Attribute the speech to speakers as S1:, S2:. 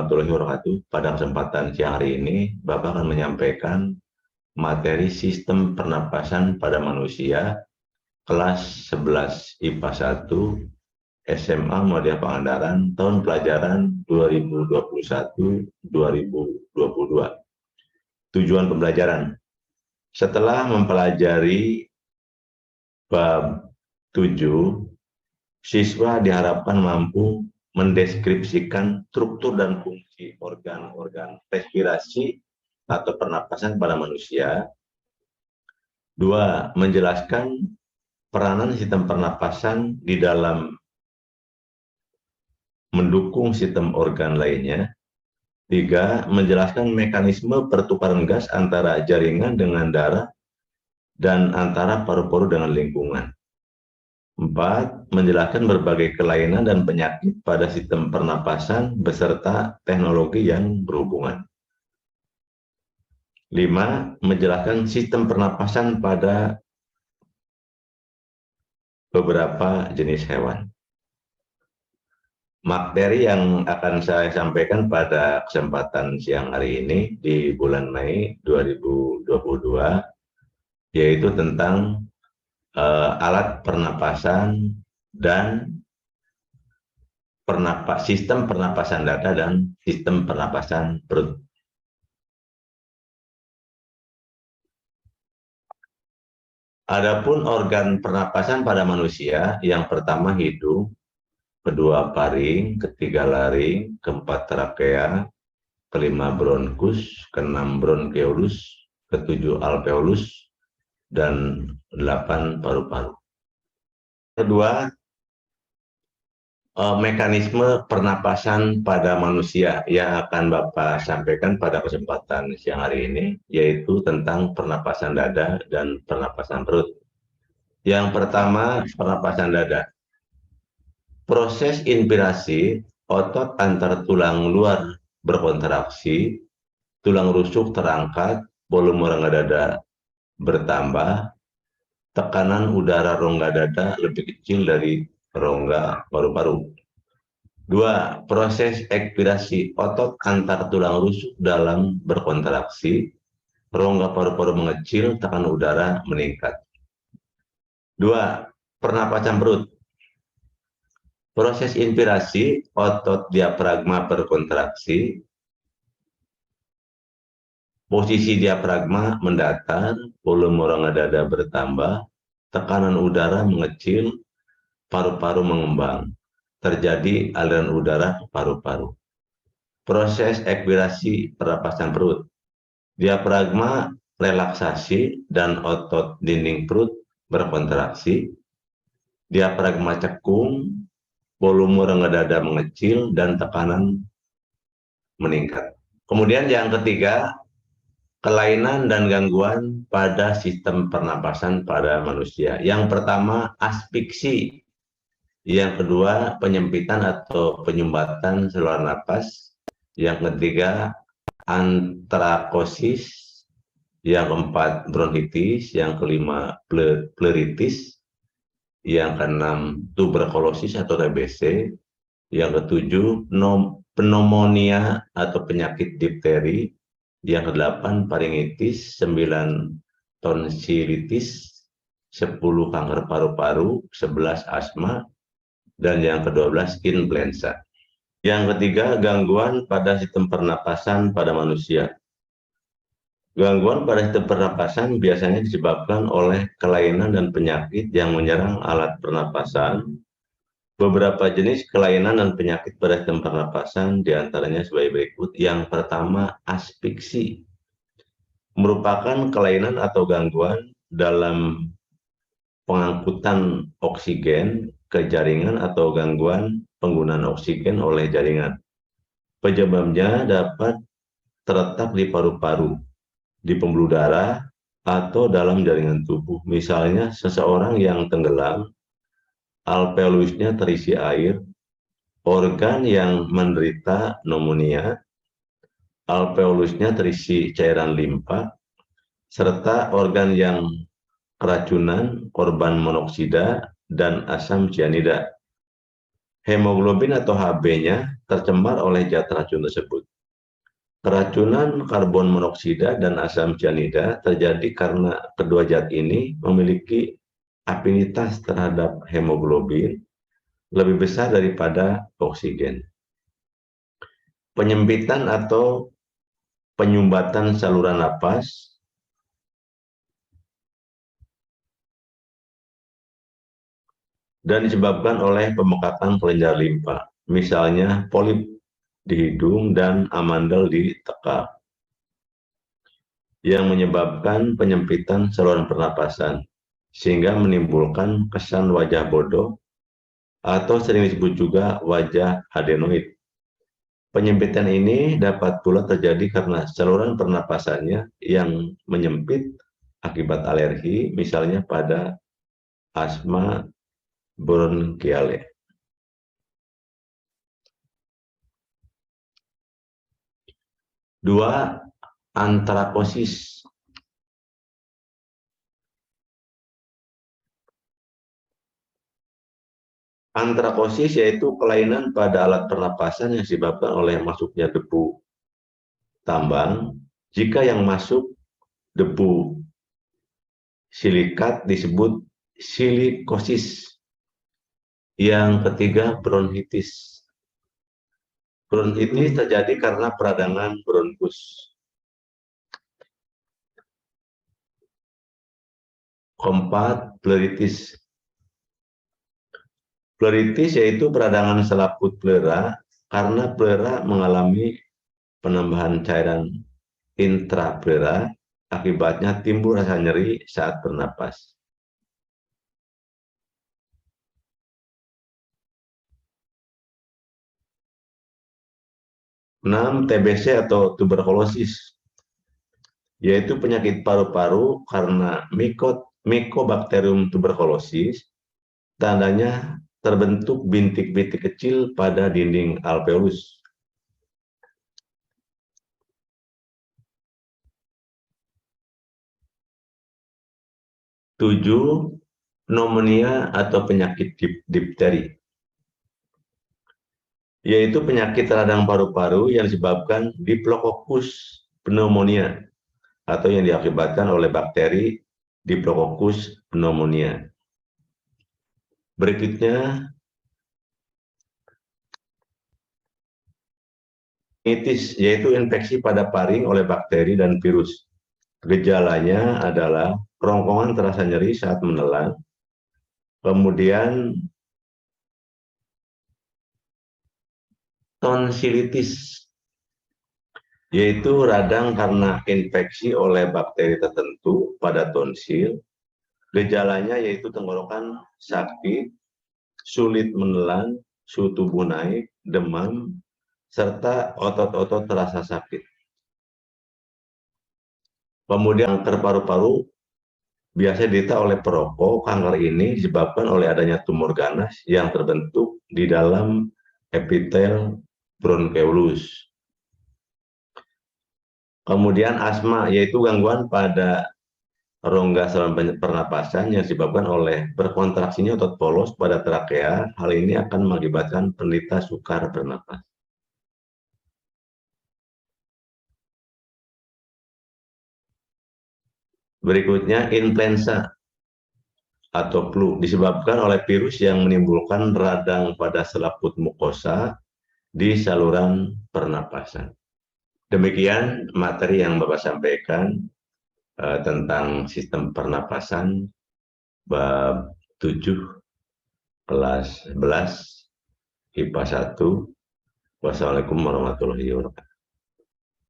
S1: warahmatullahi wabarakatuh. Pada kesempatan siang hari ini, Bapak akan menyampaikan materi sistem pernapasan pada manusia, kelas 11 IPA 1, SMA Muhammadiyah Pangandaran, tahun pelajaran 2021-2022. Tujuan pembelajaran. Setelah mempelajari bab 7, siswa diharapkan mampu mendeskripsikan struktur dan fungsi organ-organ respirasi atau pernapasan pada manusia. 2. Menjelaskan peranan sistem pernapasan di dalam mendukung sistem organ lainnya. 3. Menjelaskan mekanisme pertukaran gas antara jaringan dengan darah dan antara paru-paru dengan lingkungan. 4. Menjelaskan berbagai kelainan dan penyakit pada sistem pernapasan beserta teknologi yang berhubungan. 5. Menjelaskan sistem pernapasan pada beberapa jenis hewan. Materi yang akan saya sampaikan pada kesempatan siang hari ini di bulan Mei 2022 yaitu tentang alat pernapasan dan sistem pernapasan dada dan sistem pernapasan perut. Adapun organ pernapasan pada manusia, yang pertama hidung, kedua paring, ketiga laring, keempat trakea, kelima bronkus, keenam bronkeolus, ketujuh alveolus, dan 8 paru-paru. Kedua, mekanisme pernapasan pada manusia yang akan Bapak sampaikan pada kesempatan siang hari ini, yaitu tentang pernapasan dada dan pernapasan perut. Yang pertama, pernapasan dada. Proses inspirasi, otot antar tulang luar berkontraksi, tulang rusuk terangkat, volume rongga dada bertambah, tekanan udara rongga dada lebih kecil dari rongga paru-paru. 2. Proses ekspirasi, otot antar tulang rusuk dalam berkontraksi, rongga paru-paru mengecil, tekanan udara meningkat. 2. Pernapasan perut. Proses inspirasi, otot diafragma berkontraksi, posisi diafragma mendatar, volume rongga dada bertambah, tekanan udara mengecil, paru-paru mengembang. Terjadi aliran udara ke paru-paru. Proses ekspirasi pernapasan perut. Diafragma relaksasi dan otot dinding perut berkontraksi. Diafragma cekung, volume rongga dada mengecil, dan tekanan meningkat. Kemudian yang ketiga, kelainan dan gangguan pada sistem pernapasan pada manusia. Yang pertama, asfiksi. Yang kedua, penyempitan atau penyumbatan saluran napas. Yang ketiga, antrakosis. Yang keempat, bronkitis. Yang kelima, pleuritis. Yang keenam, tuberkulosis atau TBC. Yang ketujuh, pneumonia atau penyakit difteri. Yang kedelapan, faringitis. 9, tonsilitis. 10, kanker paru-paru. 11, asma. Dan yang ke-12, influenza. Yang ketiga, gangguan pada sistem pernapasan pada manusia. Gangguan pada sistem pernapasan biasanya disebabkan oleh kelainan dan penyakit yang menyerang alat pernapasan. Beberapa jenis kelainan dan penyakit pada sistem pernapasan diantaranya sebagai berikut. Yang pertama, asfiksi. Merupakan kelainan atau gangguan dalam pengangkutan oksigen ke jaringan atau gangguan penggunaan oksigen oleh jaringan. Penyebabnya dapat terletak di paru-paru, di pembuluh darah, atau dalam jaringan tubuh. Misalnya seseorang yang tenggelam, alveolusnya terisi air, organ yang menderita pneumonia, alveolusnya terisi cairan limpa, serta organ yang keracunan, korban monoksida, dan asam cyanida. Hemoglobin atau Hb-nya tercemar oleh zat racun tersebut. Keracunan karbon monoksida dan asam cyanida terjadi karena kedua zat ini memiliki afinitas terhadap hemoglobin lebih besar daripada oksigen. Penyempitan atau penyumbatan saluran napas dan disebabkan oleh pembengkakan kelenjar limpa, misalnya polip di hidung dan amandel di tekak, yang menyebabkan penyempitan saluran pernapasan, sehingga menimbulkan kesan wajah bodoh atau sering disebut juga wajah adenoid. Penyempitan ini dapat pula terjadi karena saluran pernapasannya yang menyempit akibat alergi, misalnya pada asma bronkiale. 2. Antrakosis. Antrakosis yaitu kelainan pada alat pernapasan yang disebabkan oleh masuknya debu tambang. Jika yang masuk debu silikat disebut silikosis. Yang ketiga, bronkitis. Bronkitis terjadi karena peradangan bronkus. Keempat, pleuritis. Pleuritis yaitu peradangan selaput pleura karena pleura mengalami penambahan cairan intrapleura, akibatnya timbul rasa nyeri saat bernapas. 6. TBC atau tuberkulosis, yaitu penyakit paru-paru karena Mycobacterium tuberculosis. Tandanya terbentuk bintik-bintik kecil pada dinding alveolus. 7. Pneumonia atau penyakit difteri, yaitu penyakit radang paru-paru yang disebabkan Diplococcus pneumonia atau yang diakibatkan oleh bakteri Diplococcus pneumonia. Berikutnya, meningitis, yaitu infeksi pada paring oleh bakteri dan virus. Gejalanya adalah kerongkongan terasa nyeri saat menelan, kemudian tonsilitis, yaitu radang karena infeksi oleh bakteri tertentu pada tonsil. Gejalanya yaitu tenggorokan sakit, sulit menelan, suhu tubuh naik, demam, serta otot-otot terasa sakit. Kemudian kanker paru-paru biasa diderita oleh perokok. Kanker ini disebabkan oleh adanya tumor ganas yang terbentuk di dalam epitel bronkeolus. Kemudian asma, yaitu gangguan pada rongga saluran pernapasan yang disebabkan oleh berkontraksinya otot polos pada trakea. Hal ini akan mengakibatkan penderita sukar bernapas. Berikutnya, influenza atau flu disebabkan oleh virus yang menimbulkan radang pada selaput mukosa di saluran pernapasan. Demikian materi yang Bapak sampaikan tentang sistem pernapasan bab 7 kelas 11 IPA 1. Wassalamualaikum warahmatullahi wabarakatuh.